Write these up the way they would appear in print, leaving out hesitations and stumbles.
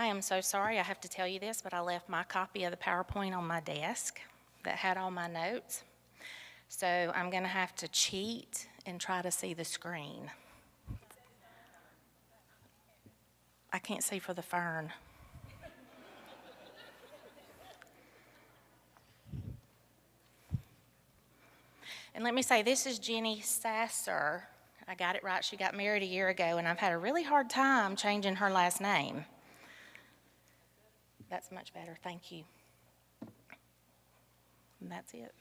I am so sorry I have to tell you this, but I left my copy of the PowerPoint on my desk that had all my notes. So I'm going to have to cheat and try to see the screen. I can't see for the fern. And let me say, this is Jenny Sasser. I got it right. She got married a year ago, and I've had a really hard time changing her last name. That's much better. Thank you. And that's it.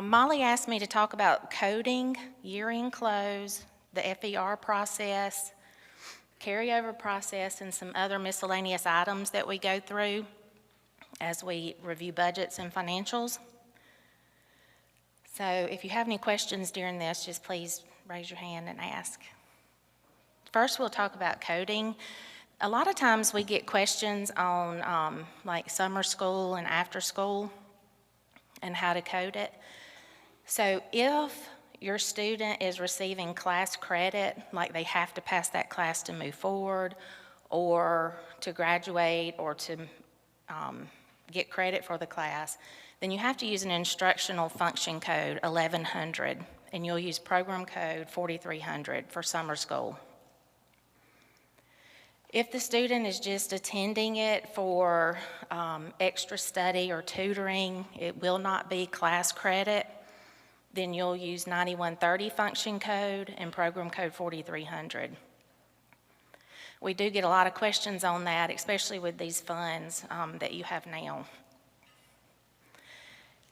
Molly asked me to talk about coding, year-end close, the FER process, carryover process, and some other miscellaneous items that we go through as we review budgets and financials. So if you have any questions during this, just please raise your hand and ask. First, we'll talk about coding. A lot of times we get questions on like summer school and after school and how to code it. So if your student is receiving class credit, like they have to pass that class to move forward or to graduate or to get credit for the class, then you have to use an instructional function code 1100, and you'll use program code 4300 for summer school. If the student is just attending it for extra study or tutoring, it will not be class credit, then you'll use 9130 function code and program code 4300. We do get a lot of questions on that, especially with these funds that you have now.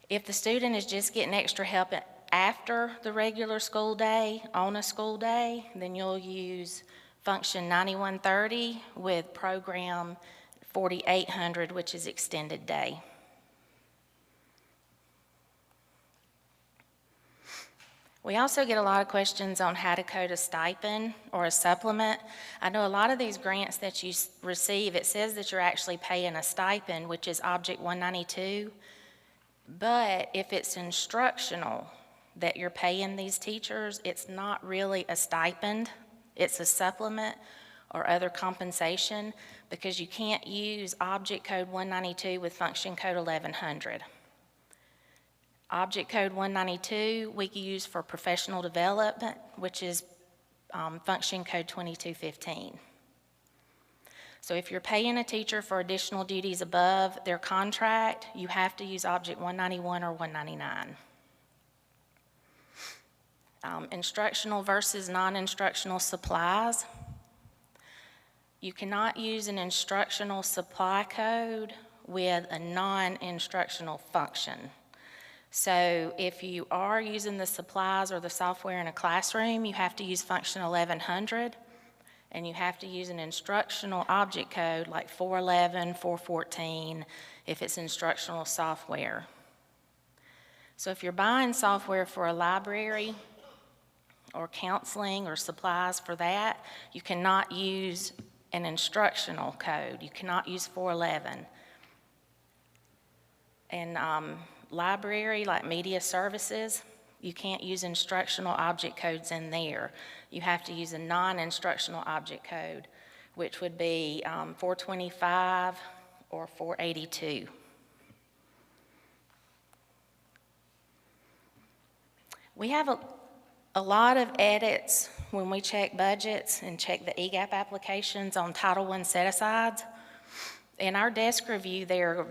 If the student is just getting extra help after the regular school day, on a school day, then you'll use function 9130 with program 4800, which is extended day. We also get a lot of questions on how to code a stipend or a supplement. I know a lot of these grants that you receive, it says that you're actually paying a stipend, which is Object 192, but if it's instructional that you're paying these teachers, it's not really a stipend. It's a supplement or other compensation because you can't use Object Code 192 with Function Code 1100. Object Code 192 we can use for professional development, which is Function Code 2215. So if you're paying a teacher for additional duties above their contract, you have to use Object 191 or 199. Instructional versus non-instructional supplies. You cannot use an instructional supply code with a non-instructional function. So if you are using the supplies or the software in a classroom, you have to use function 1100, and you have to use an instructional object code like 411, 414 if it's instructional software. So if you're buying software for a library or counseling or supplies for that, you cannot use an instructional code. You cannot use 411. And library, like media services, you can't use instructional object codes in there. You have to use a non-instructional object code, which would be 425 or 482. We have a lot of edits when we check budgets and check the EGAP applications on Title I set-asides. In our desk review, they're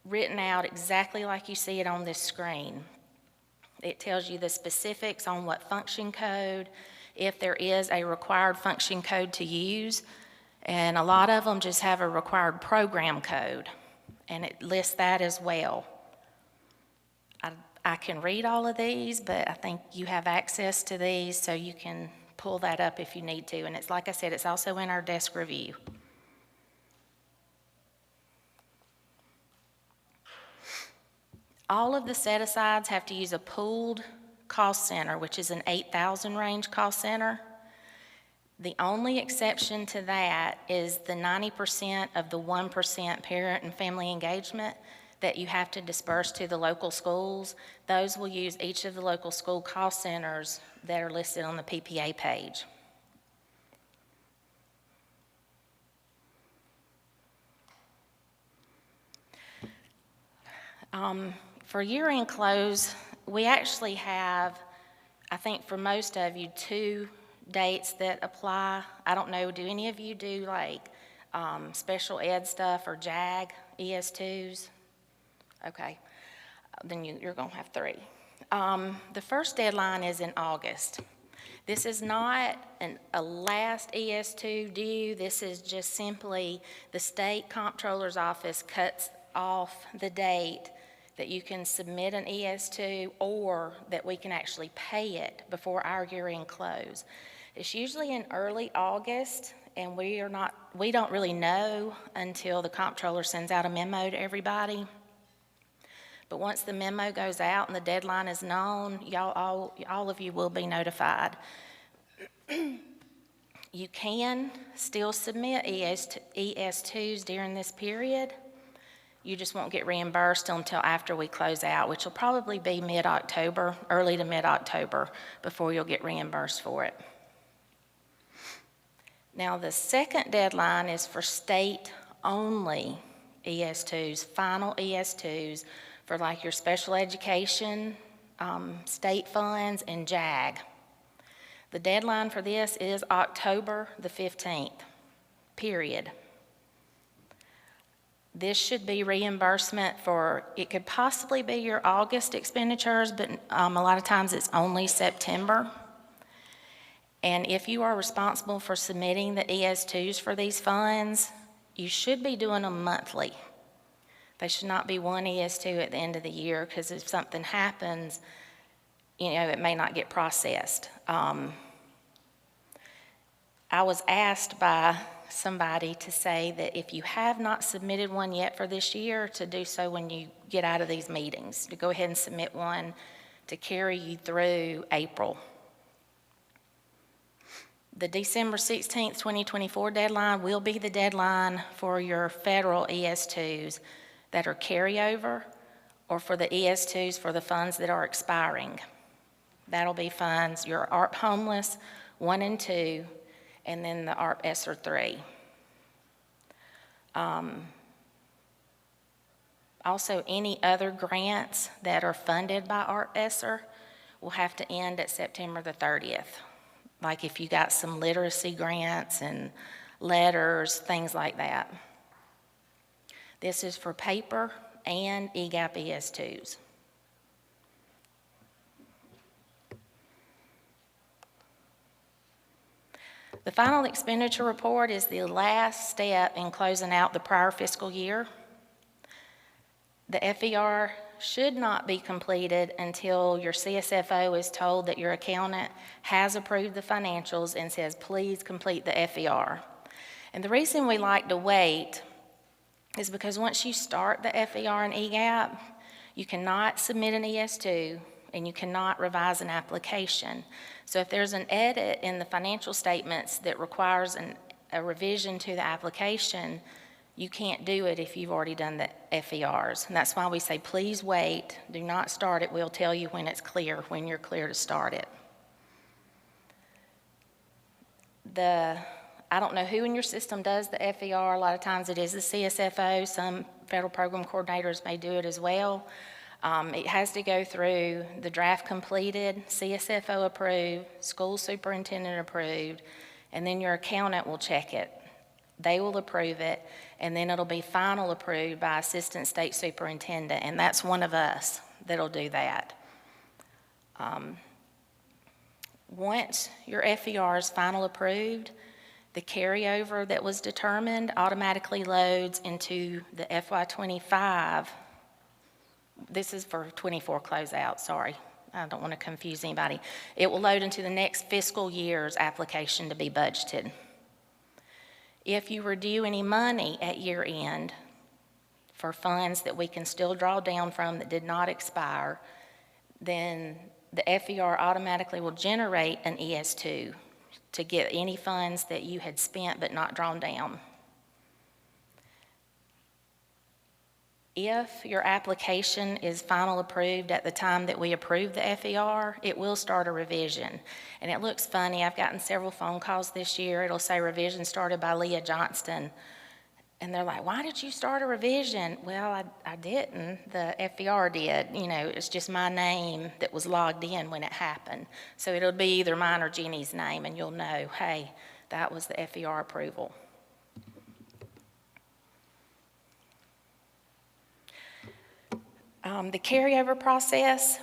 written out exactly like you see it on this screen. It tells you the specifics on what function code, if there is a required function code to use, and a lot of them just have a required program code, and it lists that as well. I can read all of these, but I think you have access to these, so you can pull that up if you need to. And it's like I said, it's also in our desk review. All of the set-asides have to use a pooled cost center, which is an 8,000 range cost center. The only exception to that is the 90% of the 1% parent and family engagement that you have to disperse to the local schools. Those will use each of the local school cost centers that are listed on the PPA page. For year-end close, we actually have, I think for most of you, 2 dates that apply. I don't know, do any of you do like special ed stuff or JAG, ES2s? Okay, then you're gonna have 3. The first deadline is in August. This is not a last ES2 due. This is just simply the state comptroller's office cuts off the date that you can submit an ES2 or that we can actually pay it before our year-end close. It's usually in early August, and we don't really know until the comptroller sends out a memo to everybody. But once the memo goes out and the deadline is known, all of you will be notified. You can still submit ES2s during this period. You just won't get reimbursed until after we close out, which will probably be mid-October, early to mid-October, before you'll get reimbursed for it. Now, the second deadline is for state-only ES2s, final ES2s, for like your special education, state funds, and JAG. The deadline for this is October the 15th, period. This should be reimbursement for, it could possibly be your August expenditures, but a lot of times it's only September. And if you are responsible for submitting the ES2s for these funds, you should be doing them monthly. They should not be one ES2 at the end of the year, because if something happens, it may not get processed. I was asked by somebody to say that if you have not submitted one yet for this year, to do so when you get out of these meetings, to go ahead and submit one to carry you through April. The December 16th, 2024 deadline will be the deadline for your federal ES2s that are carryover, or for the ES2s for the funds that are expiring. That'll be funds, your ARP Homeless 1 and 2, and then the ARP ESSER 3. Also, any other grants that are funded by ARP ESSER will have to end at September the 30th. Like if you got some literacy grants and letters, things like that. This is for paper and EGAP ES2s. The final expenditure report is the last step in closing out the prior fiscal year. The FER should not be completed until your CSFO is told that your accountant has approved the financials and says, please complete the FER. And the reason we like to wait is because once you start the FER and EGAP, you cannot submit an ES2 and you cannot revise an application. So if there's an edit in the financial statements that requires a revision to the application, you can't do it if you've already done the FERs. And that's why we say, please wait, do not start it. We'll tell you when it's clear, when you're clear to start it. I don't know who in your system does the FER. A lot of times it is the CSFO. Some federal program coordinators may do it as well. It has to go through the draft completed, CSFO approved, school superintendent approved, and then your accountant will check it. They will approve it, and then it'll be final approved by assistant state superintendent, and that's one of us that'll do that. Once your FER is final approved, the carryover that was determined automatically loads into the FY25. This is for 24 closeout, sorry. I don't want to confuse anybody. It will load into the next fiscal year's application to be budgeted. If you were due any money at year end for funds that we can still draw down from that did not expire, then the FER automatically will generate an ES2 to get any funds that you had spent but not drawn down. If your application is final approved at the time that we approve the FER, it will start a revision. And it looks funny, I've gotten several phone calls this year. It'll say revision started by Leah Johnston. And they're like, why did you start a revision? Well, I didn't. The FER did. You know, it's just my name that was logged in when it happened. So it'll be either mine or Jenny's name, and you'll know, hey, that was the FER approval. The carryover process,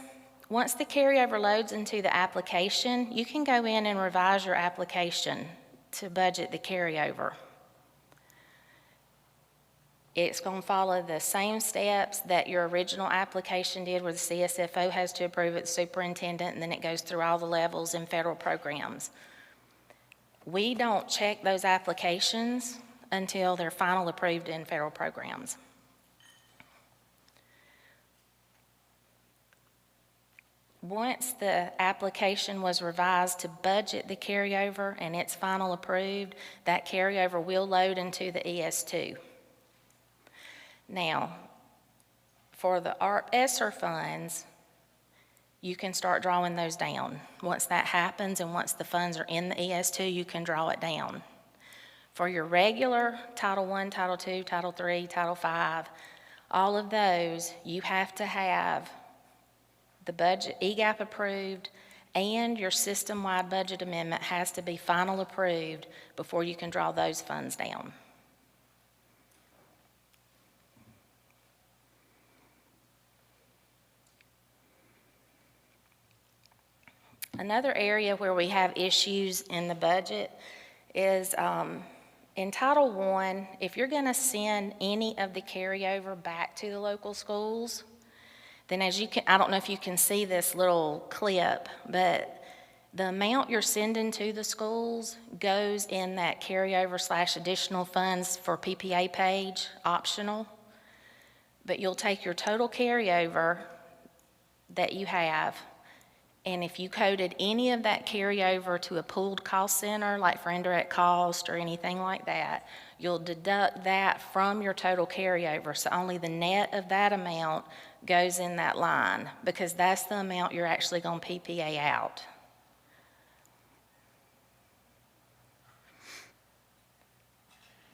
once the carryover loads into the application, you can go in and revise your application to budget the carryover. It's going to follow the same steps that your original application did, where the CSFO has to approve it, the superintendent, and then it goes through all the levels in federal programs. We don't check those applications until they're final approved in federal programs. Once the application was revised to budget the carryover and it's final approved, that carryover will load into the ES2. Now, for the ESSER funds, you can start drawing those down. Once that happens and once the funds are in the ES2, you can draw it down. For your regular Title I, Title II, Title III, Title V, all of those, you have to have the budget, EGAP approved, and your system-wide budget amendment has to be final approved before you can draw those funds down. Another area where we have issues in the budget is in Title I, if you're going to send any of the carryover back to the local schools, then as you can, I don't know if you can see this little clip, but the amount you're sending to the schools goes in that carryover / additional funds for PPA page, optional. But you'll take your total carryover that you have, and if you coded any of that carryover to a pooled cost center, like for indirect cost or anything like that, you'll deduct that from your total carryover. So only the net of that amount goes in that line, because that's the amount you're actually going to PPA out.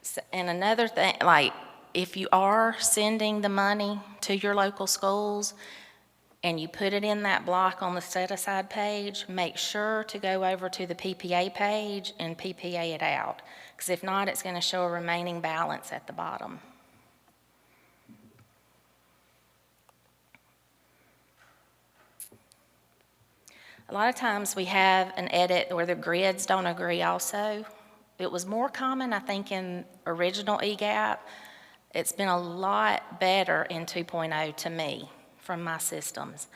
So, and another thing, like if you are sending the money to your local schools, and you put it in that block on the set-aside page, make sure to go over to the PPA page and PPA it out, because if not, it's going to show a remaining balance at the bottom. A lot of times we have an edit where the grids don't agree also. It was more common, I think, in original EGAP. It's been a lot better in 2.0 to me, from my systems.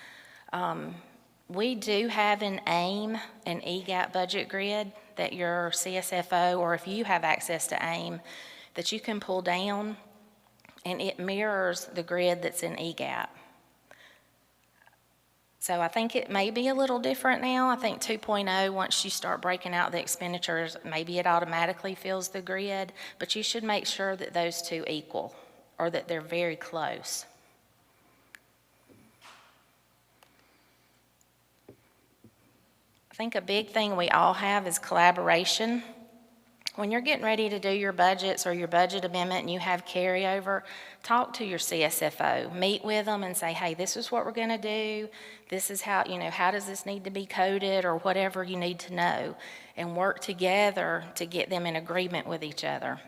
We do have an AIM and EGAP budget grid that your CSFO, or if you have access to AIM, that you can pull down, and it mirrors the grid that's in EGAP. So I think it may be a little different now. I think 2.0, once you start breaking out the expenditures, maybe it automatically fills the grid, but you should make sure that those two equal, or that they're very close. I think a big thing we all have is collaboration. When you're getting ready to do your budgets or your budget amendment and you have carryover, talk to your CSFO, meet with them and say, hey, this is what we're going to do. This is how, how does this need to be coded, or whatever you need to know, and work together to get them in agreement with each other.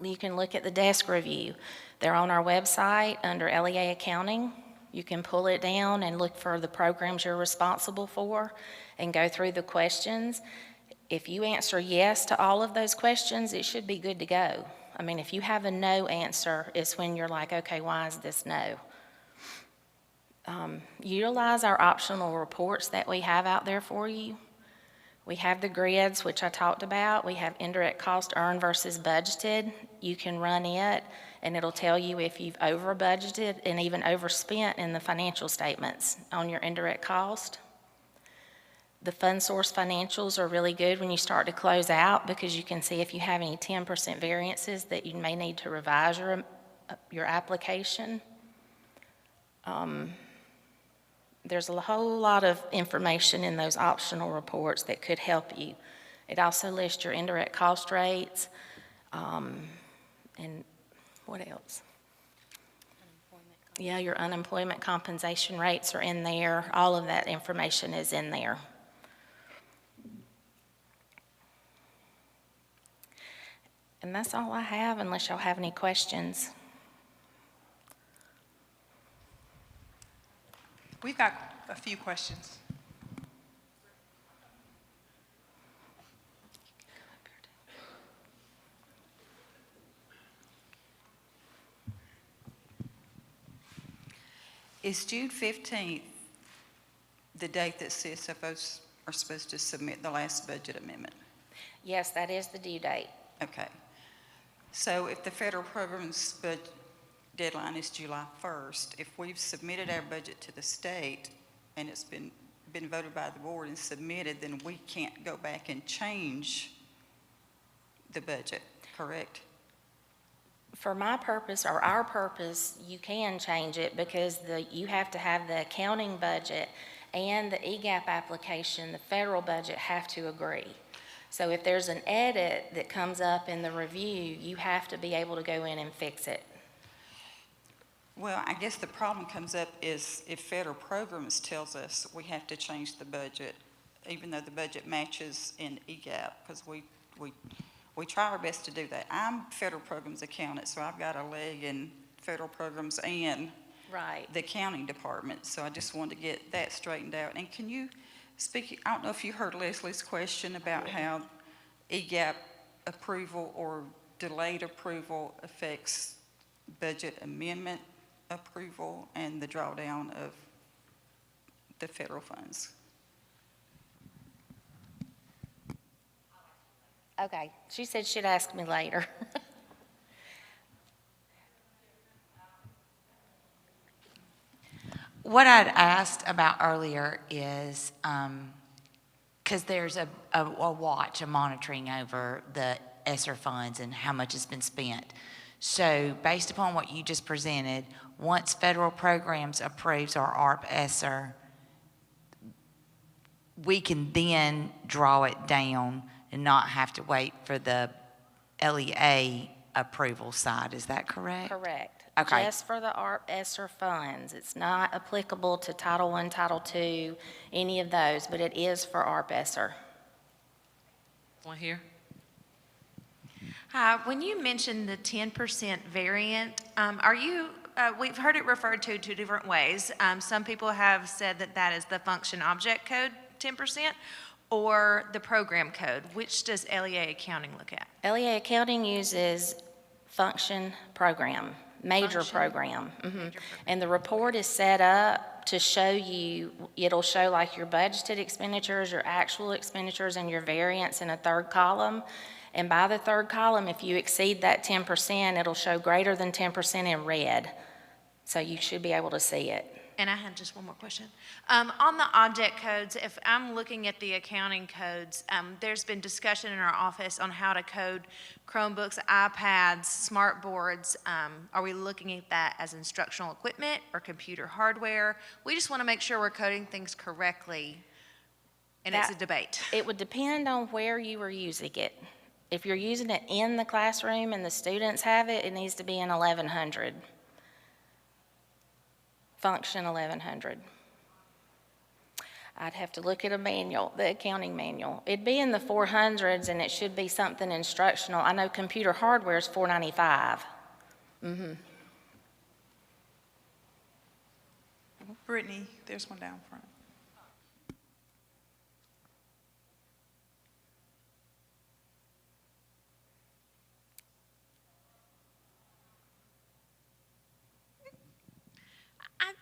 You can look at the desk review. They're on our website under LEA accounting. You can pull it down and look for the programs you're responsible for and go through the questions. If you answer yes to all of those questions, it should be good to go. I mean, if you have a no answer, it's when you're like, okay, why is this no? Utilize our optional reports that we have out there for you. We have the grids, which I talked about. We have indirect cost earned versus budgeted. You can run it, and it'll tell you if you've over budgeted and even overspent in the financial statements on your indirect cost. The fund source financials are really good when you start to close out, because you can see if you have any 10% variances that you may need to revise your application. There's a whole lot of information in those optional reports that could help you. It also lists your indirect cost rates, And what else? Yeah, your unemployment compensation rates are in there. All of that information is in there. And that's all I have, unless y'all have any questions. We've got a few questions. Is June 15th the date that CSFOs are supposed to submit the last budget amendment? Yes, that is the due date. Okay. So if the federal program's deadline is July 1st, if we've submitted our budget to the state and it's been voted by the board and submitted, then we can't go back and change the budget, correct? For my purpose, or our purpose, you can change it because you have to have the accounting budget and the EGAP application, the federal budget, have to agree. So if there's an edit that comes up in the review, you have to be able to go in and fix it. Well, I guess the problem comes up is if federal programs tells us we have to change the budget, even though the budget matches in EGAP, because we try our best to do that. I'm federal programs accountant, so I've got a leg in federal programs and Right. the accounting department. So I just wanted to get that straightened out. And can you speak, I don't know if you heard Leslie's question about how EGAP approval or delayed approval affects budget amendment approval and the drawdown of the federal funds. Okay, she said she'd ask me later. What I'd asked about earlier is, because there's a watch, a monitoring over the ESSER funds and how much has been spent. So based upon what you just presented, once federal programs approves our ARP ESSER, we can then draw it down and not have to wait for the LEA approval side. Is that correct? Correct. Okay. Just for the ARP ESSER funds. It's not applicable to Title I, Title II, any of those, but it is for ARP ESSER. One here. Hi, when you mentioned the 10% variant, are you, we've heard it referred to two different ways. Some people have said that that is the function object code 10% or the program code. Which does LEA accounting look at? LEA accounting uses function program, major Function. program. Major program. And the report is set up to show you, it'll show like your budgeted expenditures, your actual expenditures, and your variance in a third column. And by the third column, if you exceed that 10%, it'll show greater than 10% in red. So you should be able to see it. And I had just one more question. On the object codes, if I'm looking at the accounting codes, there's been discussion in our office on how to code Chromebooks, iPads, smart boards. Are we looking at that as instructional equipment or computer hardware? We just want to make sure we're coding things correctly, and it's a debate. It would depend on where you were using it. If you're using it in the classroom and the students have it, it needs to be in 1100. Function 1100. I'd have to look at a manual, the accounting manual. It'd be in the 400s and it should be something instructional. I know computer hardware is 495. Brittany, there's one down front.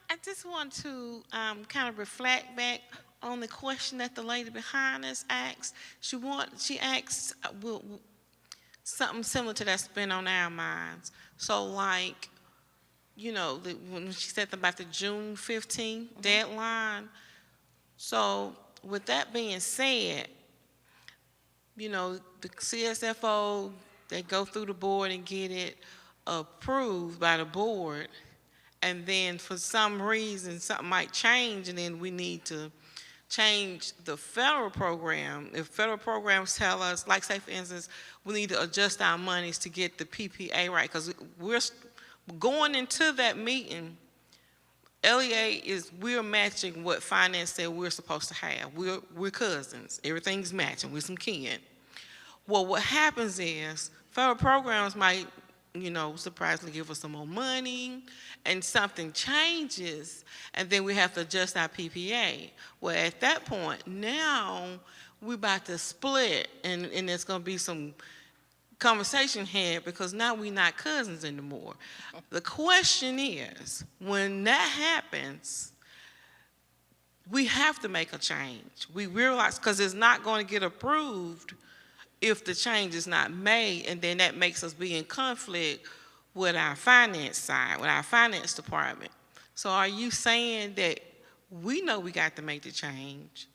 I just want to kind of reflect back on the question that the lady behind us asked. She asked something similar to that's been on our minds. So like, you know, when she said about the June 15th deadline. So with that being said, you know, the CSFO, they go through the board and get it approved by the board. And then for some reason, something might change, and then we need to change the federal program, if federal programs tell us, like say for instance, we need to adjust our monies to get the PPA right, because we're going into that meeting, we're matching what finance said we're supposed to have. We're cousins. Everything's matching. We're some kin. Well, what happens is federal programs might, surprisingly give us some more money, and something changes, and then we have to adjust our PPA. Well, at that point, now we're about to split, and there's going to be some conversation had because now we're not cousins anymore. The question is, when that happens, we have to make a change. We realize, because it's not going to get approved if the change is not made, and then that makes us be in conflict with our finance side, with our finance department. So are you saying that we know we got to make the change,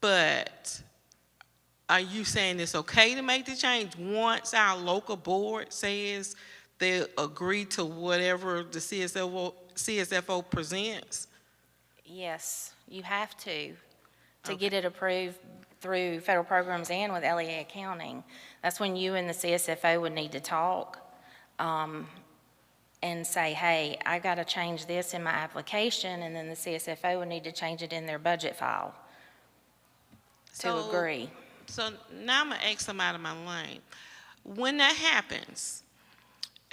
but are you saying it's okay to make the change once our local board says they agree to whatever the CSFO presents? Yes, you have to get it approved through federal programs and with LEA accounting. That's when you and the CSFO would need to talk and say, hey, I got to change this in my application, and then the CSFO would need to change it in their budget file to agree. So now I'm going to ask somebody out of my lane. When that happens,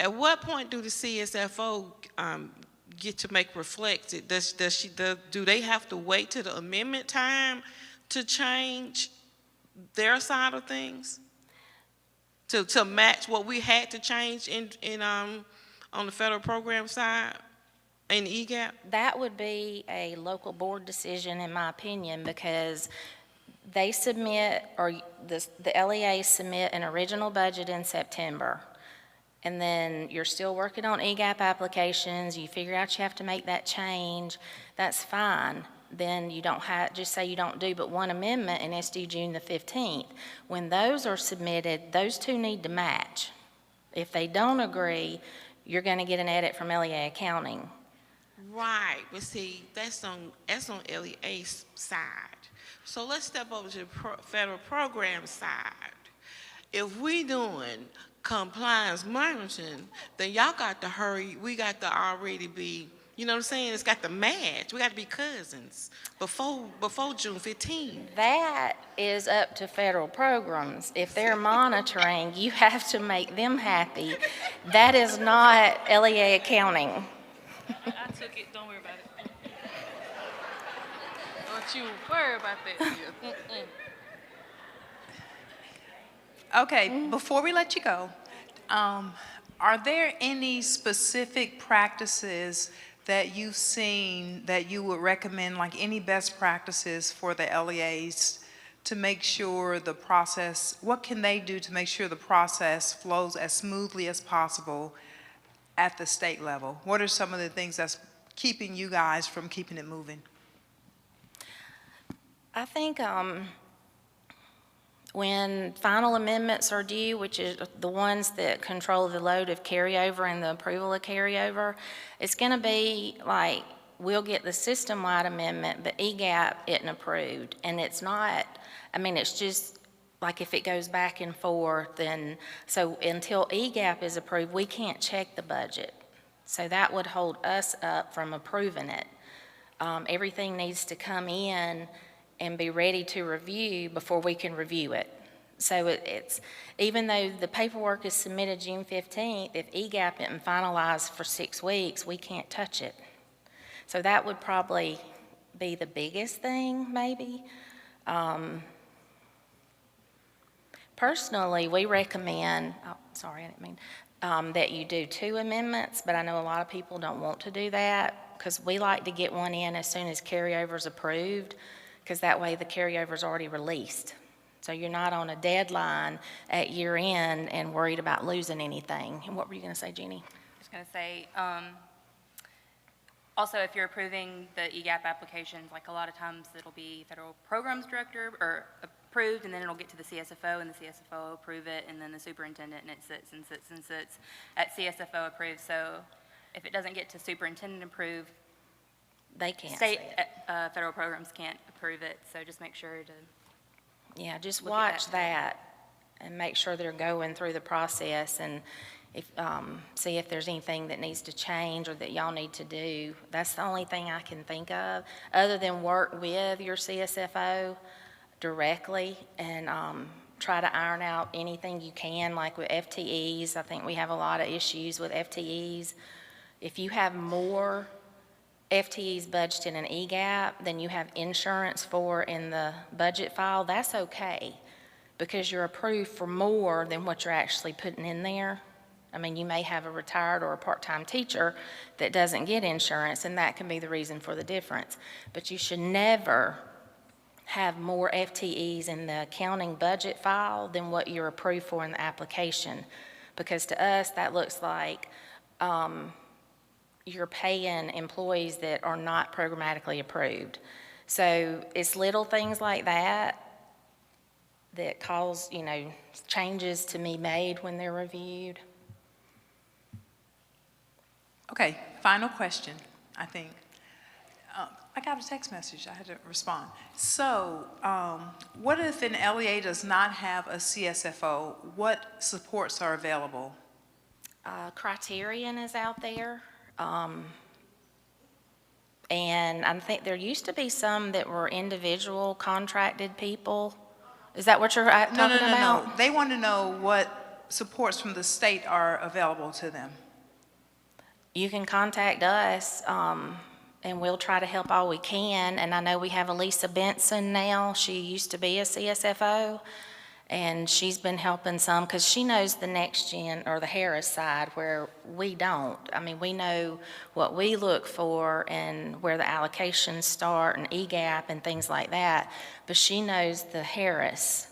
at what point do the CSFO get to make reflect? Do they have to wait till the amendment time to change their side of things? To match what we had to change on the federal program side in the EGAP? That would be a local board decision, in my opinion, because they submit, or the LEA submit an original budget in September, and then you're still working on EGAP applications, you figure out you have to make that change, that's fine. Then you don't have, just say you don't do but one amendment, and it's due June the 15th. When those are submitted, those two need to match. If they don't agree, you're going to get an edit from LEA accounting. Right, but see, that's on LEA's side. So let's step over to the federal program side. If we doing compliance monitoring, then y'all got to hurry. We got to already be, you know what I'm saying? It's got to match. We got to be cousins before June 15th. That is up to federal programs. If they're monitoring, you have to make them happy. That is not LEA accounting. I took it. Don't worry about it. Don't you worry about that. Okay, before we let you go, are there any specific practices that you've seen that you would recommend, like any best practices for the LEAs to make sure the process, what can they do to make sure the process flows as smoothly as possible at the state level? What are some of the things that's keeping you guys from keeping it moving? I think when final amendments are due, which is the ones that control the load of carryover and the approval of carryover, it's going to be like, we'll get the system-wide amendment, but EGAP isn't approved. And it's not, I mean, it's just like if it goes back and forth, and so until EGAP is approved, we can't check the budget. So that would hold us up from approving it. Everything needs to come in and be ready to review before we can review it. So it's, even though the paperwork is submitted June 15th, if EGAP isn't finalized for 6 weeks, we can't touch it. So that would probably be the biggest thing, maybe. Personally, we recommend, I didn't mean, that you do 2 amendments, but I know a lot of people don't want to do that because we like to get one in as soon as carryover's approved, because that way the carryover's already released. So you're not on a deadline at year end and worried about losing anything. And what were you going to say, Jeannie? I was going to say, also, if you're approving the EGAP applications, like a lot of times it'll be federal programs director or approved, and then it'll get to the CSFO, and the CSFO will approve it, and then the superintendent, and it sits and sits and sits at CSFO approved. So if it doesn't get to superintendent approved, They can't State, see it. federal programs can't approve it, so just make sure to, Yeah, just look at watch that. that and make sure they're going through the process and if, see if there's anything that needs to change or that y'all need to do. That's the only thing I can think of, other than work with your CSFO directly and, try to iron out anything you can, like with FTEs. I think we have a lot of issues with FTEs. If you have more FTEs budgeted in an EGAP than you have insurance for in the budget file, that's okay, because you're approved for more than what you're actually putting in there. I mean, you may have a retired or a part-time teacher that doesn't get insurance, and that can be the reason for the difference. But you should never have more FTEs in the accounting budget file than what you're approved for in the application, because to us, that looks like you're paying employees that are not programmatically approved. So it's little things like that that cause, changes to be made when they're reviewed. Okay, final question, I think. I got a text message, I had to respond. So, what if an LEA does not have a CSFO? What supports are available? Criterion is out there. And I think there used to be some that were individual contracted people. Is that what you're talking about? No. They want to know what supports from the state are available to them. You can contact us, and we'll try to help all we can. And I know we have Elisa Benson now. She used to be a CSFO, and she's been helping some because she knows the next gen or the Harris side where we don't. I mean, we know what we look for and where the allocations start and EGAP and things like that, but she knows the Harris,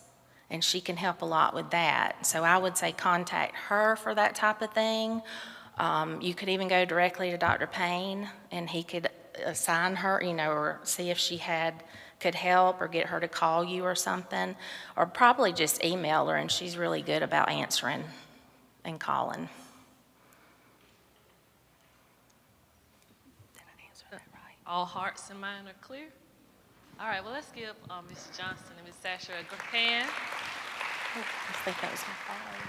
and she can help a lot with that. So I would say contact her for that type of thing. You could even go directly to Dr. Payne, and he could assign her, or see if she could help or get her to call you or something, or probably just email her, and she's really good about answering and calling. Did I answer that right? All hearts and minds are clear? All right, well, let's give Ms. Johnston and Ms. Sasher a hand. I think that was my phone.